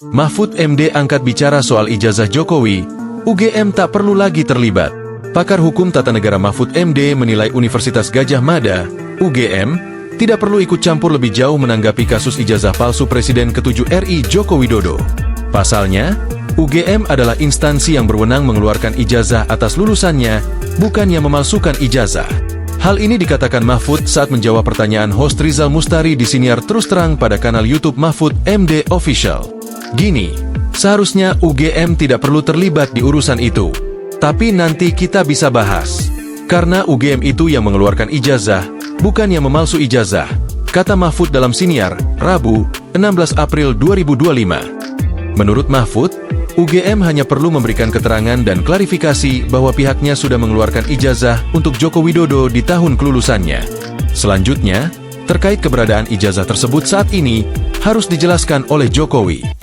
Mahfud MD angkat bicara soal ijazah Jokowi, UGM tak perlu lagi terlibat. Pakar Hukum Tata Negara Mahfud MD menilai Universitas Gadjah Mada, UGM, tidak perlu ikut campur lebih jauh menanggapi kasus ijazah palsu Presiden ke-7 RI Joko Widodo. Pasalnya, UGM adalah instansi yang berwenang mengeluarkan ijazah atas lulusannya, bukan yang memalsukan ijazah. Hal ini dikatakan Mahfud saat menjawab pertanyaan host Rizal Mustari di siniar Terus Terang pada kanal YouTube Mahfud MD Official. Gini, seharusnya UGM tidak perlu terlibat di urusan itu. Tapi nanti kita bisa bahas. Karena UGM itu yang mengeluarkan ijazah, bukan yang memalsu ijazah, kata Mahfud dalam siniar, Rabu, 16 April 2025. Menurut Mahfud, UGM hanya perlu memberikan keterangan dan klarifikasi bahwa pihaknya sudah mengeluarkan ijazah untuk Joko Widodo di tahun kelulusannya. Selanjutnya, terkait keberadaan ijazah tersebut saat ini, harus dijelaskan oleh Jokowi.